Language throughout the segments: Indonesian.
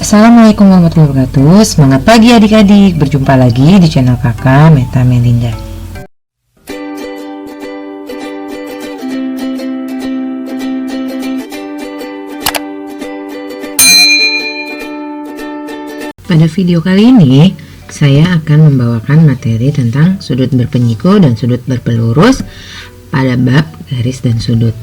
Assalamualaikum warahmatullahi wabarakatuh. Semangat pagi adik-adik. Berjumpa lagi di channel kakak Meta Melinda. Pada video kali ini saya akan membawakan materi tentang sudut berpenyiku dan sudut berpelurus pada bab garis dan sudut.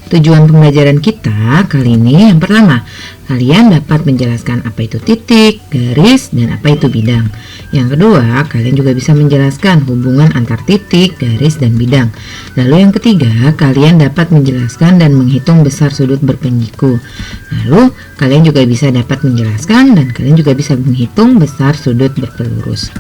Tujuan pembelajaran kita kali ini yang pertama, kalian dapat menjelaskan apa itu titik, garis, dan apa itu bidang. Yang kedua, kalian juga bisa menjelaskan hubungan antar titik, garis, dan bidang. Lalu yang ketiga, kalian dapat menjelaskan dan menghitung besar sudut berpenyiku. Lalu kalian juga bisa dapat menjelaskan dan kalian juga bisa menghitung besar sudut berpelurus.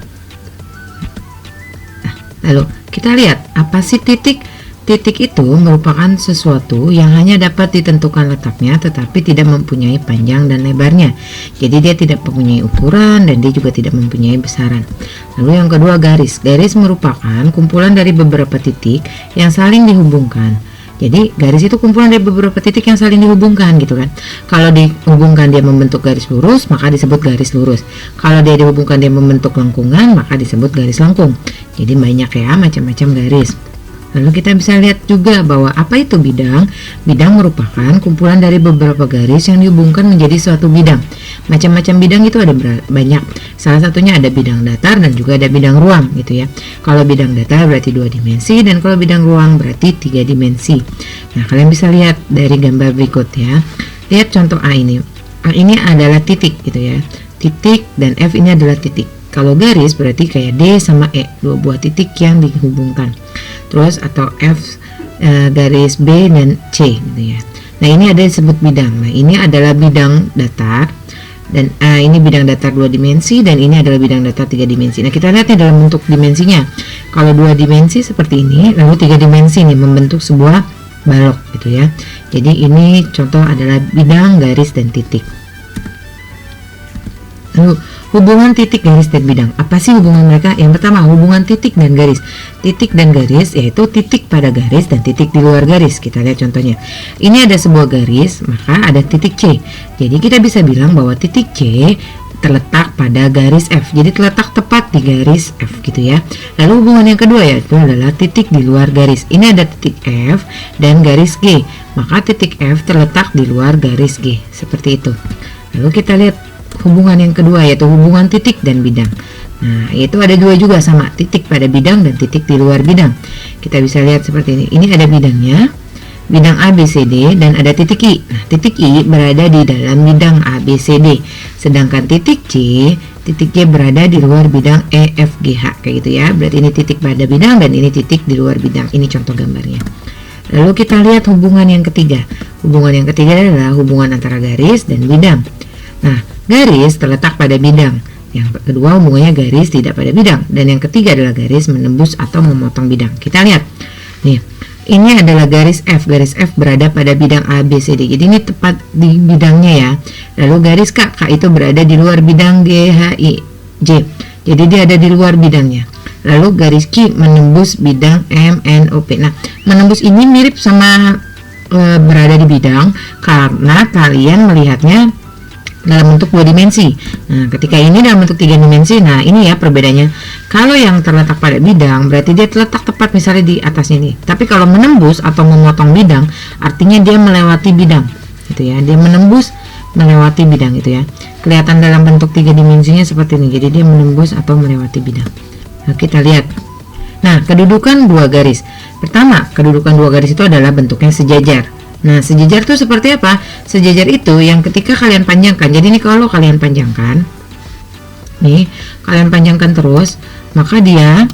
Lalu kita lihat apa sih titik? Titik itu merupakan sesuatu yang hanya dapat ditentukan letaknya tetapi tidak mempunyai panjang dan lebarnya. Jadi dia tidak mempunyai ukuran dan dia juga tidak mempunyai besaran. Lalu yang kedua, garis. Garis merupakan kumpulan dari beberapa titik yang saling dihubungkan. Jadi garis itu kumpulan dari beberapa titik yang saling dihubungkan gitu kan. Kalau dihubungkan dia membentuk garis lurus, maka disebut garis lurus. Kalau dia dihubungkan dia membentuk lengkungan, maka disebut garis lengkung. Jadi banyak ya macam-macam garis. Lalu kita bisa lihat juga bahwa apa itu bidang? Bidang merupakan kumpulan dari beberapa garis yang dihubungkan menjadi suatu bidang. Macam-macam bidang itu ada banyak. Salah satunya ada bidang datar dan juga ada bidang ruang gitu ya. Kalau bidang datar berarti 2 dimensi dan kalau bidang ruang berarti 3 dimensi. Nah, kalian bisa lihat dari gambar berikut ya. Lihat contoh A ini. A ini adalah titik gitu ya. Titik dan F ini adalah titik. Kalau garis berarti kayak D sama E, dua buah titik yang dihubungkan. Terus atau F garis B dan C gitu ya. Nah, ini ada disebut bidang. Nah, ini adalah bidang datar dan ini bidang datar 2 dimensi dan ini adalah bidang datar 3 dimensi. Nah, kita lihat nih dalam bentuk dimensinya. Kalau 2 dimensi seperti ini, lalu 3 dimensi nih membentuk sebuah balok gitu ya. Jadi ini contoh adalah bidang, garis dan titik. Lalu hubungan titik, garis, dan bidang. Apa sih hubungan mereka? Yang pertama, hubungan titik dan garis. Titik dan garis yaitu titik pada garis dan titik di luar garis. Kita lihat contohnya. Ini ada sebuah garis, maka ada titik C. Jadi kita bisa bilang bahwa titik C terletak pada garis F. Jadi terletak tepat di garis F gitu ya. Lalu hubungan yang kedua yaitu adalah titik di luar garis. Ini ada titik F dan garis G. Maka titik F terletak di luar garis G. Seperti itu. Lalu kita lihat hubungan yang kedua yaitu hubungan titik dan bidang. Nah, itu ada dua juga sama, titik pada bidang dan titik di luar bidang. Kita bisa lihat seperti ini. Ini ada bidangnya, bidang A, B, C, D dan ada titik I. Nah, titik I berada di dalam bidang A, B, C, D. Sedangkan titik C berada di luar bidang E, F, G, H kayak gitu ya. Berarti ini titik pada bidang dan ini titik di luar bidang. Ini contoh gambarnya. Lalu kita lihat hubungan yang ketiga. Hubungan yang ketiga adalah hubungan antara garis dan bidang. Nah, garis terletak pada bidang. Yang kedua hubungannya garis tidak pada bidang. Dan yang ketiga adalah garis menembus atau memotong bidang. Kita lihat. Nih, ini adalah garis F. Garis F berada pada bidang A, B, C, D. Jadi ini tepat di bidangnya ya. Lalu garis K. K itu berada di luar bidang G, H, I, J. Jadi dia ada di luar bidangnya. Lalu garis Q menembus bidang M, N, O, P. Nah, menembus ini mirip sama berada di bidang karena kalian melihatnya dalam bentuk 2 dimensi. Nah, ketika ini dalam bentuk 3 dimensi, nah ini ya perbedaannya. Kalau yang terletak pada bidang berarti dia terletak tepat misalnya di atasnya ini. Tapi kalau menembus atau memotong bidang, artinya dia melewati bidang, gitu ya. Dia menembus melewati bidang gitu ya. Kelihatan dalam bentuk 3 dimensinya seperti ini. Jadi dia menembus atau melewati bidang. Nah, kita lihat. Nah, kedudukan dua garis. Pertama, kedudukan dua garis itu adalah bentuknya sejajar. Nah, sejajar itu seperti apa? Sejajar itu yang ketika kalian panjangkan. Jadi ini kalau kalian panjangkan, nih, kalian panjangkan terus, maka dia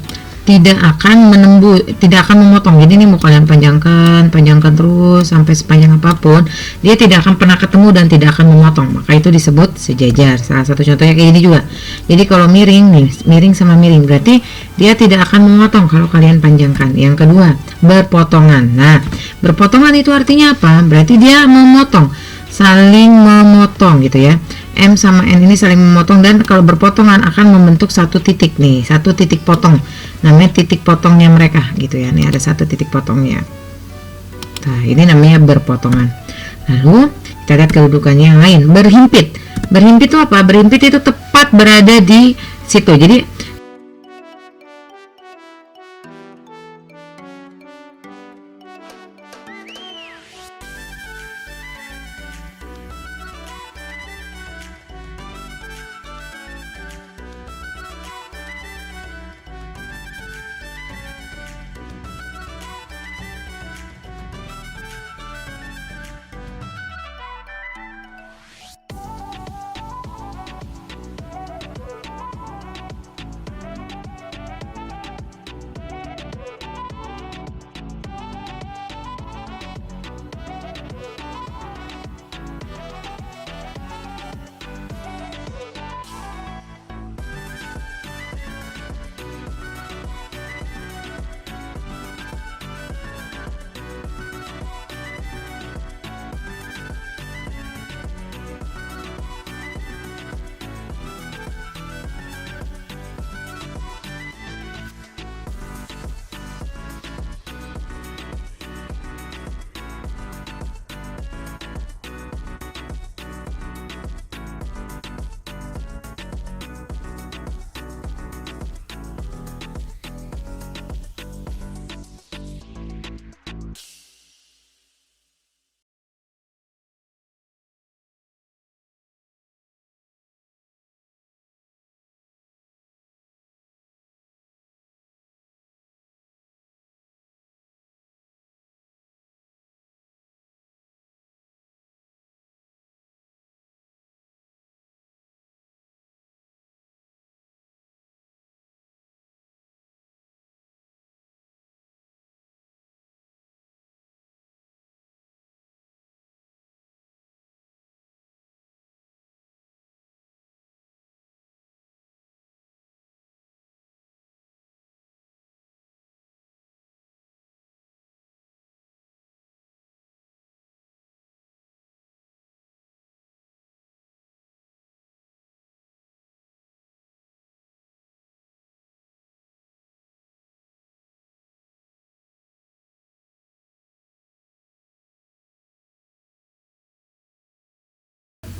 tidak akan menembus, tidak akan memotong. Jadi ini mau kalian panjangkan terus sampai sepanjang apapun, dia tidak akan pernah ketemu dan tidak akan memotong. Maka itu disebut sejajar. Salah satu contohnya kayak ini juga. Jadi kalau miring nih, miring sama miring berarti dia tidak akan memotong kalau kalian panjangkan. Yang kedua, berpotongan. Nah, berpotongan itu artinya apa? Berarti dia memotong, saling memotong gitu ya. M sama N ini saling memotong dan kalau berpotongan akan membentuk satu titik nih, satu titik potong. Namanya titik potongnya mereka gitu ya. Nih ada satu titik potongnya. Nah, ini namanya berpotongan. Lalu Kita lihat kedudukannya yang lain. Berhimpit. Berhimpit itu apa? Berhimpit itu tepat berada di situ. Jadi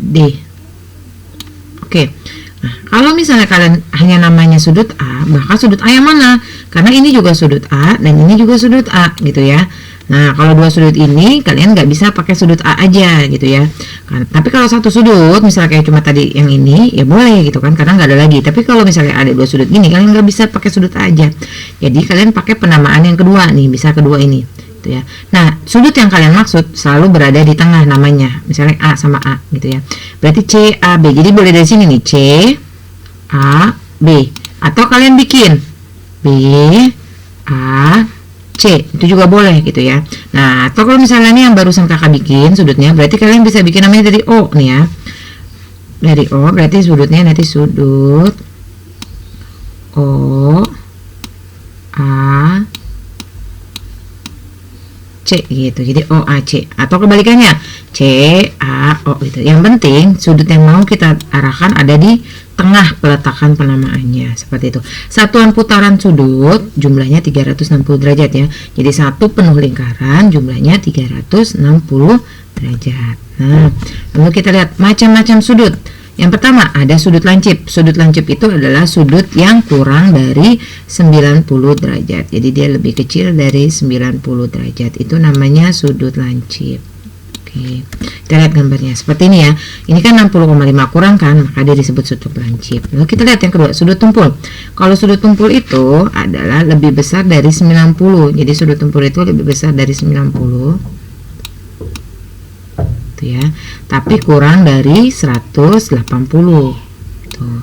D. Oke. Nah, kalau misalnya kalian hanya namanya sudut A, maka sudut A yang mana? Karena ini juga sudut A dan ini juga sudut A gitu ya. Nah, kalau dua sudut ini kalian nggak bisa pakai sudut A aja gitu ya. Tapi kalau satu sudut, misalnya kayak cuma tadi yang ini, ya boleh gitu kan, karena nggak ada lagi. Tapi kalau misalnya ada dua sudut gini, kalian nggak bisa pakai sudut A aja. Jadi kalian pakai penamaan yang kedua nih, bisa kedua ini. Gitu ya. Nah, sudut yang kalian maksud selalu berada di tengah namanya, misalnya A sama A gitu ya. Berarti C A B. Jadi boleh dari sini nih C A B, atau kalian bikin B A C, itu juga boleh gitu ya. Nah, atau kalau misalnya ini yang barusan kakak bikin sudutnya, berarti kalian bisa bikin namanya dari O nih ya. Dari O berarti sudutnya nanti sudut O A C gitu. Jadi O A C, atau kebalikannya C A O gitu. Yang penting sudut yang mau kita arahkan ada di tengah peletakan penamaannya, seperti itu. Satuan putaran sudut jumlahnya 360 derajat ya. Jadi satu penuh lingkaran jumlahnya 360 derajat. Nah, lalu kita lihat macam-macam sudut. Yang pertama ada sudut lancip. Sudut lancip itu adalah sudut yang kurang dari 90 derajat. Jadi dia lebih kecil dari 90 derajat. Itu namanya sudut lancip. Oke. Kita lihat gambarnya seperti ini ya. Ini kan 60,5 kurang kan, maka dia disebut sudut lancip. Lalu kita lihat yang kedua, sudut tumpul. Kalau sudut tumpul itu adalah lebih besar dari 90. Jadi sudut tumpul itu lebih besar dari 90. Ya, tapi kurang dari 180 tuh.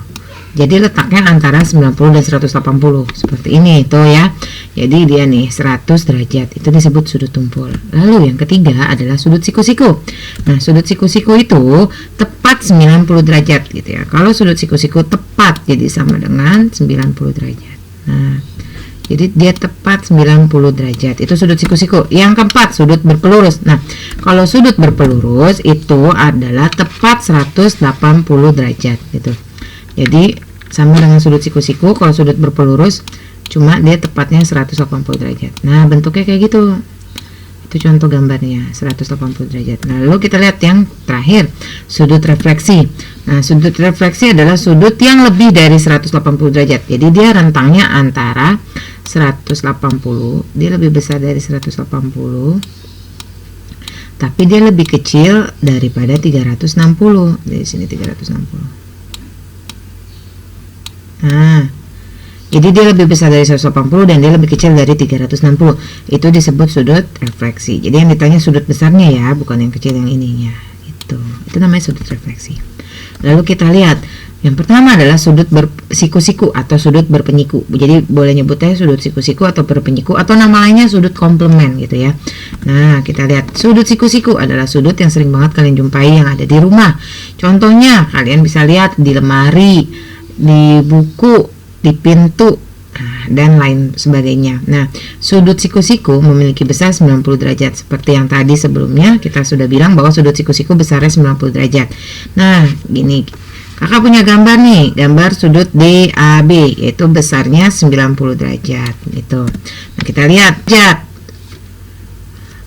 Jadi letaknya antara 90 dan 180 seperti ini tuh ya. Jadi dia nih 100 derajat, itu disebut sudut tumpul. Lalu yang ketiga adalah sudut siku-siku. Nah, sudut siku-siku itu tepat 90 derajat gitu ya. Kalau sudut siku-siku tepat jadi sama dengan 90 derajat. Nah, jadi dia tepat 90 derajat. Itu sudut siku-siku. Yang keempat, sudut berpelurus. Nah, kalau sudut berpelurus itu adalah tepat 180 derajat gitu. Jadi sama dengan sudut siku-siku. Kalau sudut berpelurus cuma dia tepatnya 180 derajat. Nah, bentuknya kayak gitu. Itu contoh gambarnya 180 derajat. Nah, lalu kita lihat yang terakhir, sudut refleksi. Nah, sudut refleksi adalah sudut yang lebih dari 180 derajat. Jadi dia rentangnya antara 180, dia lebih besar dari 180, tapi dia lebih kecil daripada 360. Dari sini 360. Nah, jadi dia lebih besar dari 180 dan dia lebih kecil dari 360. Itu disebut sudut refleksi. Jadi yang ditanya sudut besarnya ya, bukan yang kecil yang ininya. Itu namanya sudut refleksi. Lalu kita lihat, yang pertama adalah sudut bersiku-siku atau sudut berpenyiku. Jadi boleh nyebutnya sudut siku-siku atau berpenyiku, atau nama lainnya sudut komplement gitu ya. Nah, kita lihat sudut siku-siku adalah sudut yang sering banget kalian jumpai yang ada di rumah. Contohnya kalian bisa lihat di lemari, di buku, di pintu, dan lain sebagainya. Nah, sudut siku-siku memiliki besar 90 derajat. Seperti yang tadi sebelumnya kita sudah bilang bahwa sudut siku-siku besarnya 90 derajat. Nah, gini, kakak punya gambar nih, gambar sudut DAB, yaitu besarnya 90 derajat gitu. Nah, kita lihat derajat.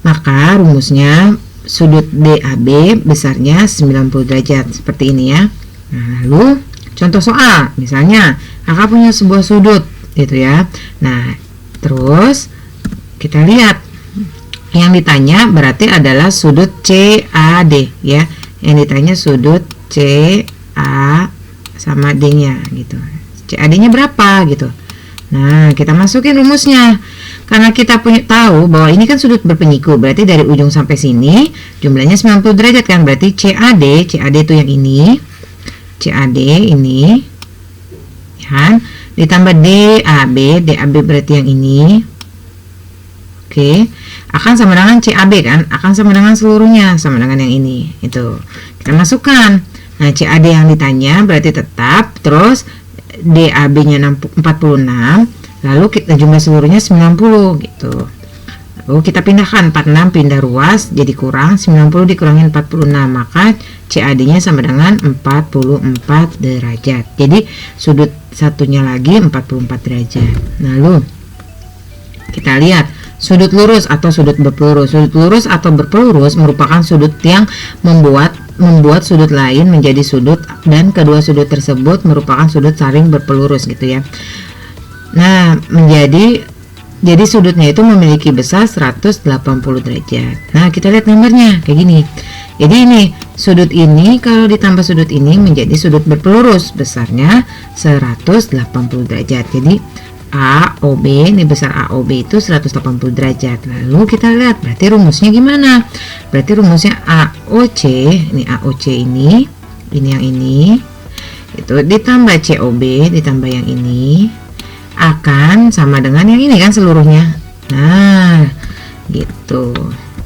Maka rumusnya sudut DAB besarnya 90 derajat seperti ini ya. Nah, lalu contoh soal, misalnya kakak punya sebuah sudut gitu ya. Nah, terus kita lihat yang ditanya berarti adalah sudut CAD ya. Yang ditanya sudut CA sama D-nya gitu. CAD-nya berapa gitu. Nah, kita masukin rumusnya. Karena kita tahu bahwa ini kan sudut berpenyiku, berarti dari ujung sampai sini jumlahnya 90 derajat kan. Berarti CAD itu yang ini. CAD ini ya, ditambah DAB berarti yang ini. Oke, akan sama dengan CAB kan, akan sama dengan seluruhnya, sama dengan yang ini. Itu kita masukkan. Nah, CAD yang ditanya berarti tetap, terus DAB-nya 46, lalu kita jumlah seluruhnya 90 gitu. Lalu kita pindahkan 46 pindah ruas jadi kurang 90 dikurangin 46, maka CAD-nya sama dengan 44 derajat. Jadi sudut satunya lagi 44 derajat. Lalu kita lihat sudut lurus atau sudut berpelurus. Sudut lurus atau berpelurus merupakan sudut yang membuat sudut lain menjadi sudut, dan kedua sudut tersebut merupakan sudut saling berpelurus gitu ya. Nah, jadi sudutnya itu memiliki besar 180 derajat. Nah, kita lihat gambarnya kayak gini. Jadi ini sudut ini kalau ditambah sudut ini menjadi sudut berpelurus, besarnya 180 derajat. Jadi AOB, ini besar AOB itu 180 derajat. Lalu kita lihat berarti rumusnya gimana? Berarti rumusnya AOC, ini AOC ini yang ini itu ditambah COB ditambah yang ini akan sama dengan yang ini kan seluruhnya. Nah, gitu.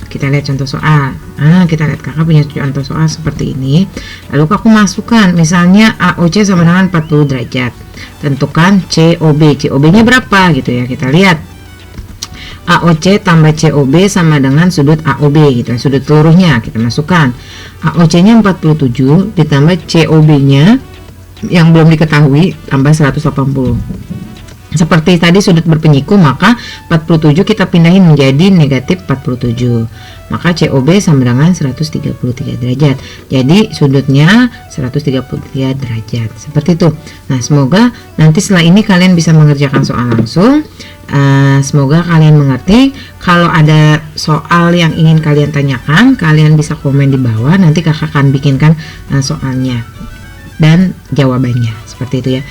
Kita lihat contoh soal. Nah, kita lihat kakak punya contoh soal seperti ini. Lalu aku masukkan misalnya AOC sama dengan 40 derajat. Tentukan COB. COB-nya berapa gitu ya. Kita lihat. AOC tambah COB sama dengan sudut AOB gitu. Sudut seluruhnya kita masukkan. AOC-nya 47 ditambah COB-nya yang belum diketahui tambah 180. Seperti tadi sudut berpenyiku, maka 47 kita pindahin menjadi negatif 47. Maka COB sama dengan 133 derajat. Jadi sudutnya 133 derajat. Seperti itu. Nah, semoga nanti setelah ini kalian bisa mengerjakan soal langsung. Semoga kalian mengerti. Kalau ada soal yang ingin kalian tanyakan, kalian bisa komen di bawah. Nanti kakak akan bikinkan soalnya dan jawabannya. Seperti itu ya.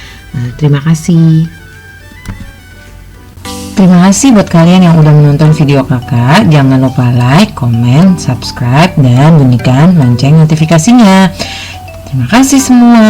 Terima kasih. Terima kasih buat kalian yang udah menonton video kakak. Jangan lupa like, komen, subscribe, dan bunyikan lonceng notifikasinya. Terima kasih semua.